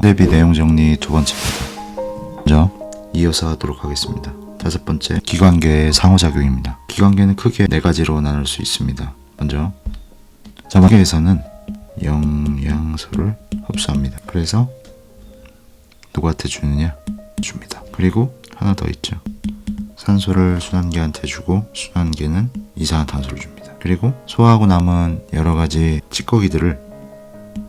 대비 내용 정리 두 번째입니다. 먼저 이어서 하도록 하겠습니다. 다섯 번째, 기관계의 상호작용입니다. 기관계는 크게 네 가지로 나눌 수 있습니다. 먼저 자막계에서는 영양소를 흡수합니다. 그래서 누구한테 주느냐? 줍니다. 그리고 하나 더 있죠. 산소를 순환계한테 주고 순환계는 이산화탄소를 줍니다. 그리고 소화하고 남은 여러 가지 찌꺼기들을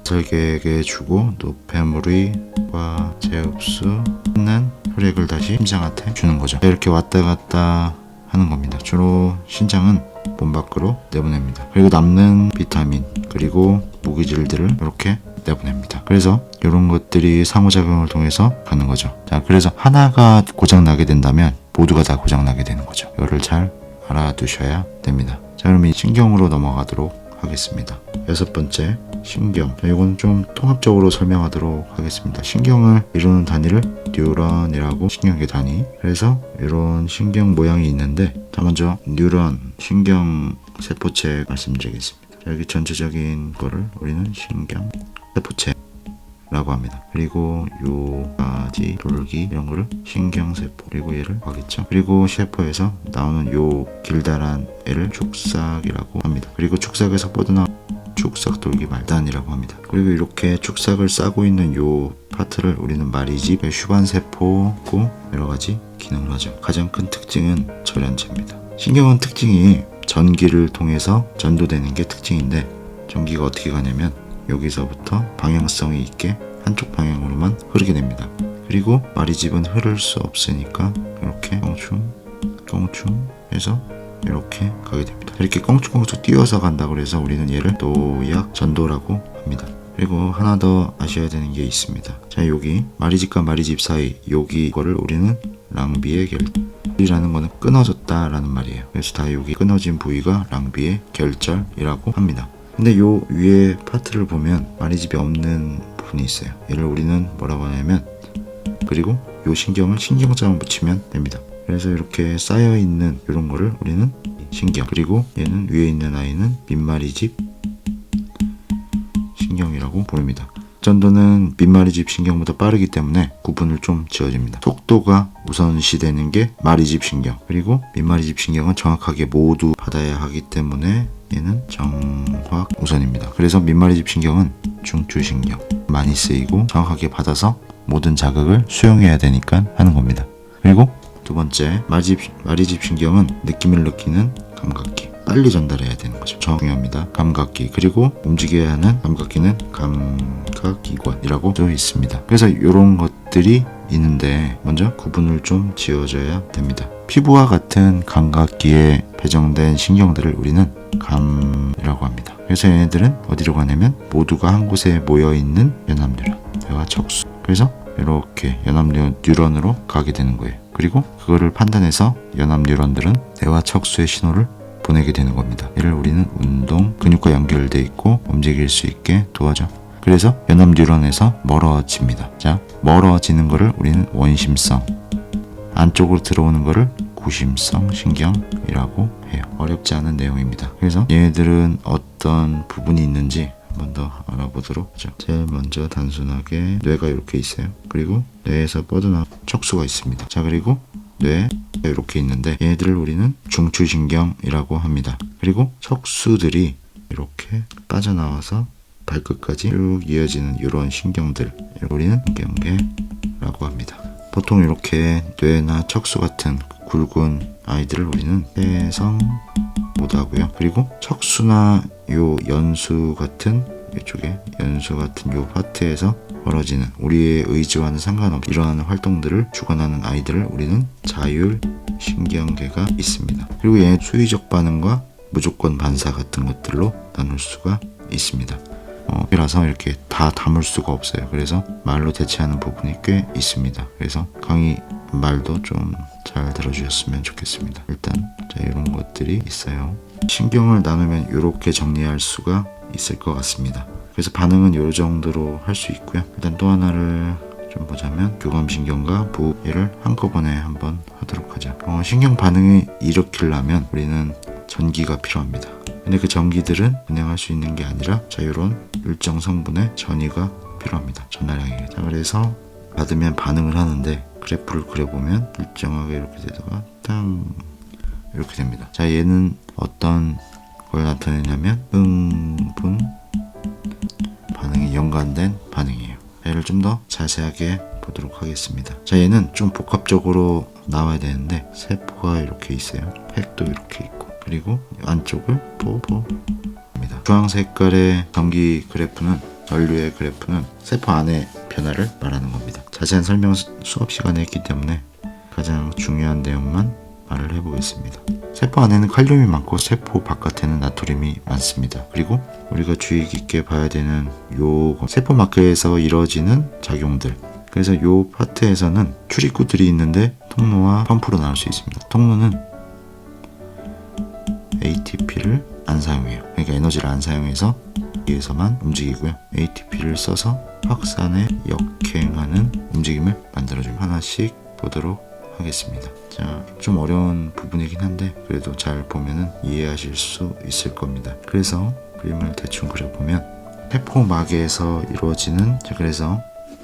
설계에게 주고 노폐물과 재흡수 끝난 혈액을 다시 심장한테 주는 거죠. 이렇게 왔다 갔다 하는 겁니다. 주로 신장은 몸 밖으로 내보냅니다. 그리고 남는 비타민 그리고 무기질들을 이렇게 내보냅니다. 그래서 이런 것들이 상호작용을 통해서 가는 거죠. 자, 그래서 하나가 고장나게 된다면 모두가 다 고장나게 되는 거죠. 이거를 잘 알아두셔야 됩니다. 자, 그럼 이 신경으로 넘어가도록 하겠습니다. 여섯 번째, 신경. 자, 이건 좀 통합적으로 설명하도록 하겠습니다. 신경을 이루는 단위를 뉴런이라고, 신경계 단위. 그래서 이런 신경 모양이 있는데, 자, 먼저 뉴런, 신경 세포체 말씀드리겠습니다. 자, 여기 전체적인 거를 우리는 신경 세포체라고 합니다. 그리고 요 가지 돌기 이런 거를 신경세포, 그리고 얘를 하겠죠. 그리고 세포에서 나오는 요 길다란 애를 축삭이라고 합니다. 그리고 축삭에서 뻗어나온 축삭 돌기 말단이라고 합니다. 그리고 이렇게 축삭을 싸고 있는 요 파트를 우리는 마리집, 휴반세포고 여러 가지 기능을 하죠. 가장 큰 특징은 절연체입니다. 신경은 특징이 전기를 통해서 전도되는 게 특징인데, 전기가 어떻게 가냐면 여기서부터 방향성이 있게 한쪽 방향으로만 흐르게 됩니다. 그리고 마리집은 흐를 수 없으니까 이렇게 껑충 해서 이렇게 가게 됩니다. 이렇게 껑충껑충 띄워서 간다고 그래서 우리는 얘를 도약 전도라고 합니다. 그리고 하나 더 아셔야 되는 게 있습니다. 자, 여기 마리집과 마리집 사이 여기 거를 우리는 랑비의 결이라는 거는 끊어졌다 라는 말이에요. 그래서 다 여기 끊어진 부위가 랑비의 결절이라고 합니다. 근데 요 위에 파트를 보면 마리집이 없는 부분이 있어요. 얘를 우리는 뭐라고 하냐면, 그리고 요 신경을 신경자만 붙이면 됩니다. 그래서 이렇게 쌓여있는 이런 거를 우리는 신경, 그리고 얘는 위에 있는 아이는 밑마리집 신경이라고 부릅니다. 전도는 밑마리집 신경보다 빠르기 때문에 구분을 좀 지어줍니다. 속도가 우선시되는 게 마리집 신경, 그리고 밑마리집 신경은 정확하게 모두 받아야 하기 때문에 얘는 정확 우선입니다. 그래서 밑마리집 신경은 중추신경, 많이 쓰이고 정확하게 받아서 모든 자극을 수용해야 되니까 하는 겁니다. 그리고 두 번째, 마리집 신경은 느낌을 느끼는 감각기, 빨리 전달해야 되는 거죠. 중요합니다. 감각기, 그리고 움직여야 하는 감각기는 감각기관이라고 되어 있습니다. 그래서 이런 것들이 있는데 먼저 구분을 좀 지어줘야 됩니다. 피부와 같은 감각기에 배정된 신경들을 우리는 감이라고 합니다. 그래서 얘네들은 어디로 가냐면 모두가 한 곳에 모여있는 연합뉴런, 뇌와 척수, 그래서 이렇게 연합뉴런으로 가게 되는 거예요. 그리고 그거를 판단해서 연합뉴런들은 뇌와 척수의 신호를 보내게 되는 겁니다. 얘를 우리는 운동, 근육과 연결되어 있고 움직일 수 있게 도와줘. 그래서 연합뉴런에서 멀어집니다. 자, 멀어지는 거를 우리는 원심성, 안쪽으로 들어오는 거를 구심성 신경이라고 해요. 어렵지 않은 내용입니다. 그래서 얘네들은 어떤 부분이 있는지 한 번 더 알아보도록 하죠. 제일 먼저 단순하게 뇌가 이렇게 있어요. 그리고 뇌에서 뻗어나온 척수가 있습니다. 자, 그리고 뇌 이렇게 있는데 얘네들을 우리는 중추신경이라고 합니다. 그리고 척수들이 이렇게 빠져나와서 발끝까지 쭉 이어지는 이런 신경들, 우리는 신경계라고 합니다. 보통 이렇게 뇌나 척수 같은 굵은 아이들을 우리는 해성 못하고요. 그리고 척수나 요 연수 같은 이쪽에 연수 같은 요 파트에서 벌어지는 우리의 의지와는 상관없이 이러한 활동들을 주관하는 아이들을 우리는 자율신경계가 있습니다. 그리고 얘 수의적 반응과 무조건 반사 같은 것들로 나눌 수가 있습니다. 라서 이렇게 다 담을 수가 없어요. 그래서 말로 대체하는 부분이 꽤 있습니다. 그래서 강의 말도 좀 잘 들어주셨으면 좋겠습니다. 일단 자, 이런 것들이 있어요. 신경을 나누면 이렇게 정리할 수가 있을 것 같습니다. 그래서 반응은 이 정도로 할 수 있고요. 일단 또 하나를 좀 보자면 교감신경과 부얘를 한꺼번에 한번 하도록 하죠. 신경 반응을 일으키려면 우리는 전기가 필요합니다. 근데 그 전기들은 그냥 할 수 있는 게 아니라 자유로운 일정 성분의 전이가 필요합니다. 전달량이. 자, 그래서 받으면 반응을 하는데 그래프를 그려보면 일정하게 이렇게 되다가 땅 이렇게 됩니다. 자, 얘는 어떤 걸 나타내냐면 흥분 반응이 연관된 반응이에요. 얘를 좀 더 자세하게 보도록 하겠습니다. 자, 얘는 좀 복합적으로 나와야 되는데 세포가 이렇게 있어요. 핵도 이렇게 있고 그리고 안쪽을 보입니다. 주황 색깔의 전기 그래프는 전류의 그래프는 세포 안의 변화를 말하는 겁니다. 자세한 설명 수업 시간에 했기 때문에 가장 중요한 내용만 말을 해보겠습니다. 세포 안에는 칼륨이 많고 세포 바깥에는 나트륨이 많습니다. 그리고 우리가 주의 깊게 봐야 되는 요 세포 마크에서 이루어지는 작용들. 그래서 요 파트에서는 출입구들이 있는데 통로와 펌프로 나눌 수 있습니다. 통로는 ATP를 안 사용해요. 그러니까 에너지를 안 사용해서 위에서만 움직이고요. ATP를 써서 확산에 역행하는 움직임을 만들어줍니다. 하나씩 보도록 하겠습니다. 자, 좀 어려운 부분이긴 한데 그래도 잘 보면은 이해하실 수 있을 겁니다. 그래서 그림을 대충 그려보면 세포막에서 이루어지는, 자, 그래서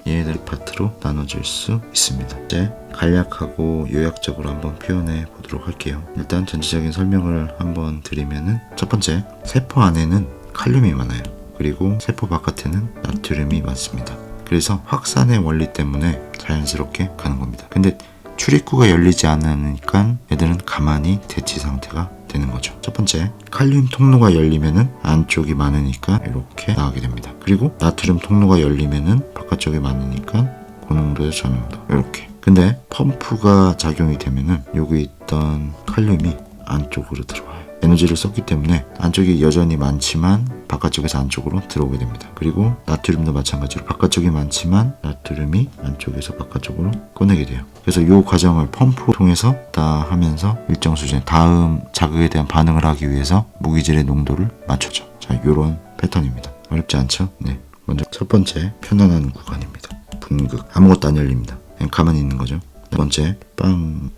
얘네들 파트로 나눠질 수 있습니다. 이제 간략하고 요약적으로 한번 표현해 보도록 할게요. 일단 전체적인 설명을 한번 드리면은 첫 번째, 세포 안에는 칼륨이 많아요. 그리고 세포 바깥에는 나트륨이 많습니다. 그래서 확산의 원리 때문에 자연스럽게 가는 겁니다. 근데 출입구가 열리지 않으니까 얘들은 가만히 대치 상태가 되는 거죠. 첫 번째, 칼륨 통로가 열리면은 안쪽이 많으니까 이렇게 나가게 됩니다. 그리고 나트륨 통로가 열리면은 바깥쪽이 많으니까 고농도에서 저농도 이렇게. 근데 펌프가 작용이 되면은 여기 있던 칼륨이 안쪽으로 들어와요. 에너지를 썼기 때문에 안쪽이 여전히 많지만 바깥쪽에서 안쪽으로 들어오게 됩니다. 그리고 나트륨도 마찬가지로 바깥쪽이 많지만 나트륨이 안쪽에서 바깥쪽으로 꺼내게 돼요. 그래서 이 과정을 펌프 통해서 다 하면서 일정 수준 다음 자극에 대한 반응을 하기 위해서 무기질의 농도를 맞춰줘. 자, 이런 패턴입니다. 어렵지 않죠? 네. 먼저 첫 번째, 편안한 구간입니다. 분극. 아무것도 안 열립니다. 그냥 가만히 있는 거죠. 두 번째, 빵.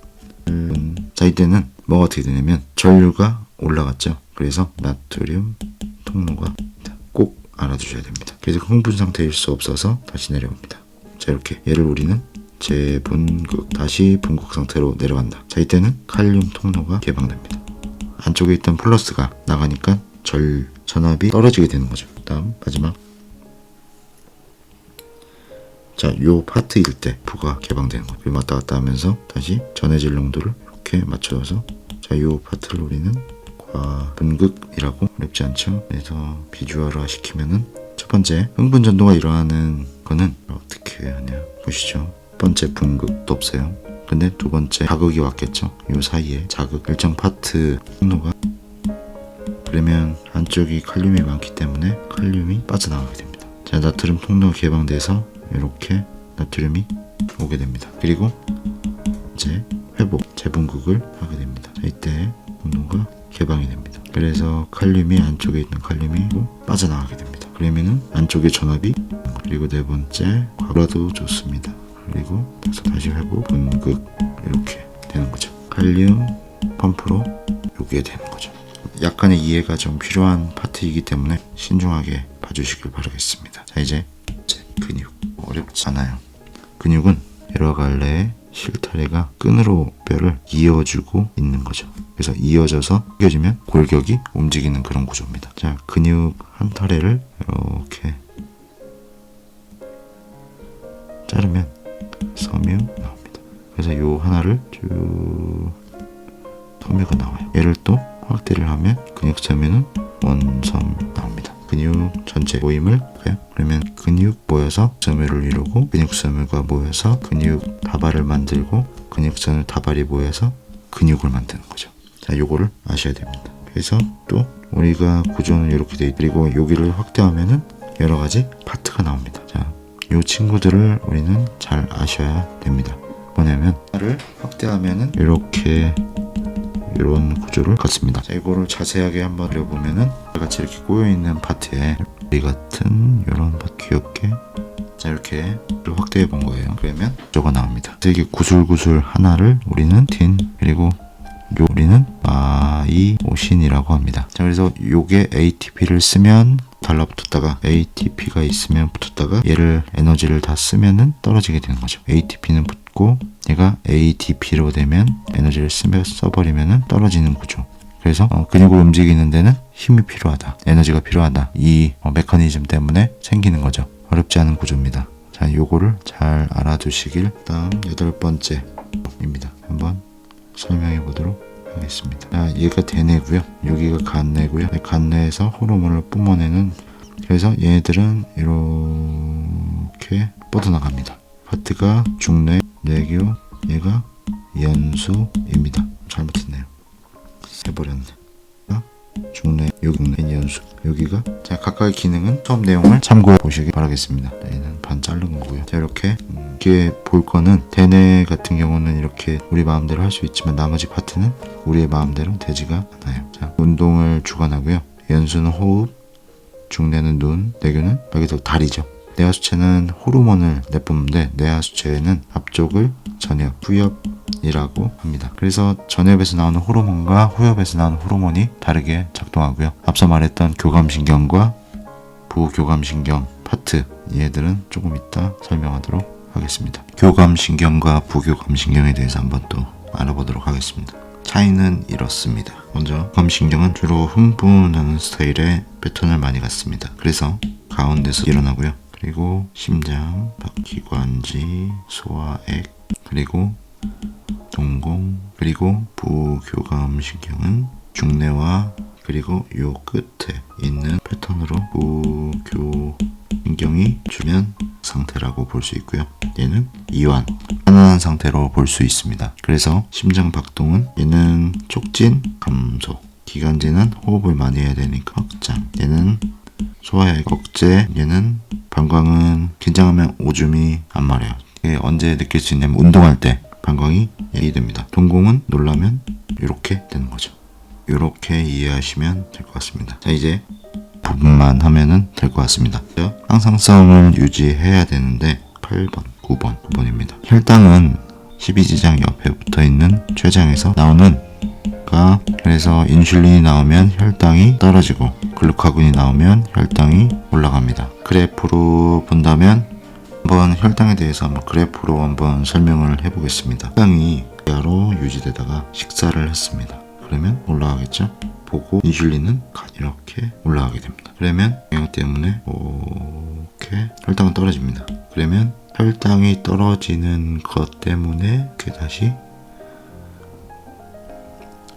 자, 이때는 뭐가 어떻게 되냐면 전류가 올라갔죠. 그래서 나트륨 통로가 꼭 알아두셔야 됩니다. 그래서 흥분 상태일 수 없어서 다시 내려옵니다. 자, 이렇게 얘를 우리는 재분극, 다시 분극 상태로 내려간다. 자, 이때는 칼륨 통로가 개방됩니다. 안쪽에 있던 플러스가 나가니까 전압이 떨어지게 되는 거죠. 다음 마지막, 자, 요 파트일 때 F가 개방되는 거예요. 그리고 왔다 갔다 하면서 다시 전해질 농도를 이렇게 맞춰서, 자, 요 파트를 우리는 과분극이라고, 어렵지 않죠? 그래서 비주얼화 시키면은 첫 번째, 흥분 전도가 일어나는 거는 어떻게 하냐 보시죠. 첫 번째, 분극도 없어요. 근데 두 번째, 자극이 왔겠죠. 요 사이에 자극, 일정 파트 통로가, 그러면 안쪽이 칼륨이 많기 때문에 칼륨이 빠져나가게 됩니다. 자, 나트륨 통로가 개방돼서 이렇게 나트륨이 오게 됩니다. 그리고 이제 회복, 재분극을 하게 됩니다. 자, 이때 농도가 개방이 됩니다. 그래서 칼륨이, 안쪽에 있는 칼륨이 빠져나가게 됩니다. 그러면은 안쪽에 전압이, 그리고 네 번째, 과라도 좋습니다. 그리고 다시 회복, 분극 이렇게 되는 거죠. 칼륨 펌프로 요게 되는 거죠. 약간의 이해가 좀 필요한 파트이기 때문에 신중하게 봐주시길 바라겠습니다. 자, 이제 근육. 어렵지 않아요. 근육은 여러 갈래의 실타래가 끈으로 뼈를 이어주고 있는 거죠. 그래서 이어져서 당겨지면 골격이 움직이는 그런 구조입니다. 자, 근육 한 타래를 이렇게 자르면 섬유 나옵니다. 그래서 요 하나를 쭉 섬유가 나와요. 얘를 또 확대를 하면 근육 섬유는 원섬 나옵니다. 근육 전체 모임을 해요. 그러면 근육 모여서 섬유를 이루고, 근육 섬유가 모여서 근육 다발을 만들고, 근육 섬유 다발이 모여서 근육을 만드는 거죠. 자, 요거를 아셔야 됩니다. 그래서 또 우리가 구조는 이렇게 돼 있고, 그리고 여기를 확대하면은 여러 가지 파트가 나옵니다. 자, 요 친구들을 우리는 잘 아셔야 됩니다. 뭐냐면 를 확대하면은 이렇게 이런 구조를 갖습니다. 자, 이거를 자세하게 한번 그려보면은 같이 이렇게 꼬여있는 파트에 이 같은 이런 파트 귀엽게, 자, 이렇게 확대해 본 거예요. 그러면 저거 나옵니다. 되게 구슬구슬 하나를 우리는 틴, 그리고 우리는 마이오신이라고 합니다. 자, 그래서 요게 ATP를 쓰면 달라붙었다가 ATP가 있으면 붙었다가 얘를 에너지를 다 쓰면은 떨어지게 되는 거죠. ATP는 붙고 얘가 ADP로 되면 에너지를 써버리면은 떨어지는 구조. 그래서 근육을 움직이는 데는 힘이 필요하다, 에너지가 필요하다, 이 메커니즘 때문에 생기는 거죠. 어렵지 않은 구조입니다. 자, 요거를 잘 알아두시길. 다음 8번째입니다. 한번 설명해 보도록 하겠습니다. 자, 얘가 대뇌고요, 여기가 간뇌고요. 간뇌에서 호르몬을 뿜어내는, 그래서 얘네들은 이렇게 뻗어나갑니다. 파트가 중뇌, 뇌교, 얘가 연수입니다. 잘못했네요. 해버렸네. 중뇌, 여기 연수, 여기가. 자, 각각의 기능은 수업 내용을 참고해 보시기 바라겠습니다. 얘는 반 자른 거고요. 자, 이렇게 이게 볼 거는 대뇌 같은 경우는 이렇게 우리 마음대로 할 수 있지만 나머지 파트는 우리의 마음대로 되지가 않아요. 자, 운동을 주관하고요. 연수는 호흡, 중뇌는 눈, 뇌교는 여기서 다리죠. 뇌하수체는 호르몬을 내뿜는데 뇌하수체는 앞쪽을 전엽, 후엽이라고 합니다. 그래서 전엽에서 나오는 호르몬과 후엽에서 나오는 호르몬이 다르게 작동하고요. 앞서 말했던 교감신경과 부교감신경 파트, 얘들은 조금 이따 설명하도록 하겠습니다. 교감신경과 부교감신경에 대해서 한번 또 알아보도록 하겠습니다. 차이는 이렇습니다. 먼저 교감신경은 주로 흥분하는 스타일의 패턴을 많이 갖습니다. 그래서 가운데서 일어나고요. 그리고 심장, 박기관지, 소화액, 그리고 동공, 그리고 부교감신경은 중뇌와 그리고 요 끝에 있는 패턴으로 부교신경이 주면 상태라고 볼 수 있고요. 얘는 이완, 편안한 상태로 볼 수 있습니다. 그래서 심장 박동은 얘는 촉진, 감소, 기관지는 호흡을 많이 해야 되니까 확장, 얘는 소화액, 억제, 얘는 방광은 긴장하면 오줌이 안 마려요. 이게 언제 느낄 수 있냐면 운동할 때 방광이 예의됩니다. 동공은 놀라면 이렇게 되는 거죠. 이렇게 이해하시면 될 것 같습니다. 자, 이제 부분만 하면은 될 것 같습니다. 항상성을 유지해야 되는데 8번, 9번입니다. 혈당은 12지장 옆에 붙어 있는 췌장에서 나오는 그래서 인슐린이 나오면 혈당이 떨어지고 글루카곤이 나오면 혈당이 올라갑니다. 그래프로 본다면 한번 혈당에 대해서 한번 그래프로 한번 설명을 해보겠습니다. 혈당이 야로 유지되다가 식사를 했습니다. 그러면 올라가겠죠? 보고 인슐린은 이렇게 올라가게 됩니다. 그러면 영양 때문에 이렇게 혈당은 떨어집니다. 그러면 혈당이 떨어지는 것 때문에 다시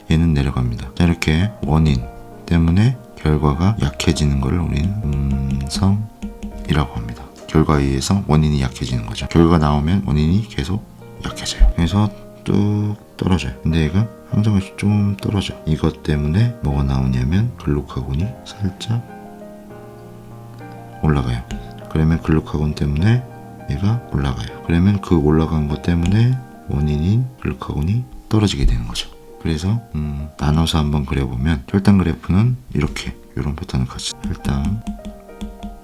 얘는 내려갑니다. 자, 이렇게 원인 때문에 결과가 약해지는 것을 우리는 음성이라고 합니다. 결과에 의해서 원인이 약해지는 거죠. 결과가 나오면 원인이 계속 약해져요. 그래서 뚝 떨어져요. 근데 얘가 항상같이 좀 떨어져. 이것 때문에 뭐가 나오냐면 글루카곤이 살짝 올라가요. 그러면 글루카곤 때문에 얘가 올라가요. 그러면 그 올라간 것 때문에 원인인 글루카곤이 떨어지게 되는 거죠. 그래서 나눠서 한번 그려보면 혈당 그래프는 이렇게 이런 패턴을 같이, 혈당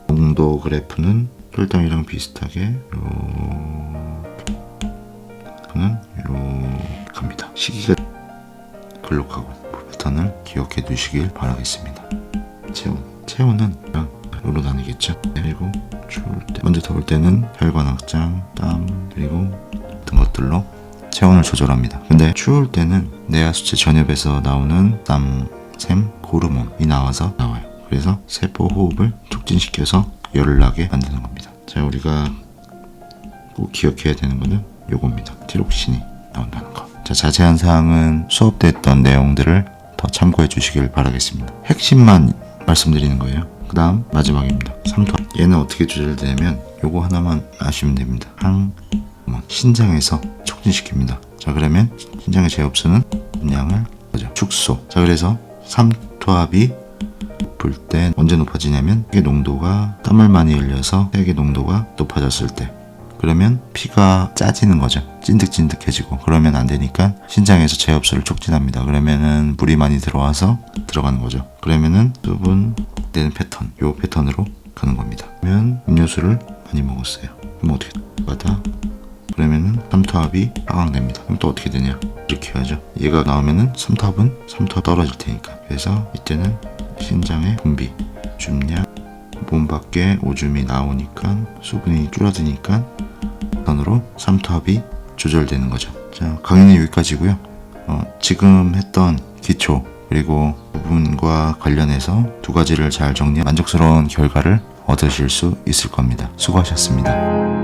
농도 그래프는 혈당이랑 비슷하게 이렇게 갑니다. 시기가 글루카곤 패턴을 기억해 두시길 바라겠습니다. 체온은 으로 나뉘겠죠. 그리고 추울 때, 먼저 더울 때는 혈관 확장, 땀, 그리고 같은 것들로 체온을 조절합니다. 근데 추울 때는 뇌하수체 전엽에서 나오는 땀샘 호르몬이 나와요. 그래서 세포 호흡을 촉진시켜서 열을 나게 만드는 겁니다. 자, 우리가 꼭 기억해야 되는 거는 요겁니다. 티록신이 나온다는 거. 자, 자세한 사항은 수업 때 했던 내용들을 더 참고해 주시길 바라겠습니다. 핵심만 말씀드리는 거예요. 그 다음 마지막입니다. 삼투압. 얘는 어떻게 조절되냐면 요거 하나만 아시면 됩니다. 신장에서 촉진시킵니다. 자, 그러면 신장의 제압수는 분량을 축소. 자, 그래서 삼투압이 높을 때 언제 높아지냐면 폐의 농도가, 땀을 많이 흘려서 폐의 농도가 높아졌을 때, 그러면 피가 짜지는 거죠. 찐득찐득해지고. 그러면 안 되니까 신장에서 제압수를 촉진합니다. 그러면은 물이 많이 들어와서 들어가는 거죠. 그러면은 수분 되는 패턴, 요 패턴으로 가는 겁니다. 그러면 음료수를 많이 먹었어요. 그럼 어떻게 받아? 그러면은 삼투압이 하강됩니다. 그럼 또 어떻게 되냐? 이렇게 해야죠. 얘가 나오면은 삼투압 떨어질 테니까. 그래서 이때는 신장의 분비, 줍량, 몸 밖에 오줌이 나오니까 수분이 줄어드니까 선으로 삼투압이 조절되는 거죠. 자, 강의는 여기까지고요. 지금 했던 기초 그리고 부분과 관련해서 두 가지를 잘 정리해 만족스러운 결과를 얻으실 수 있을 겁니다. 수고하셨습니다.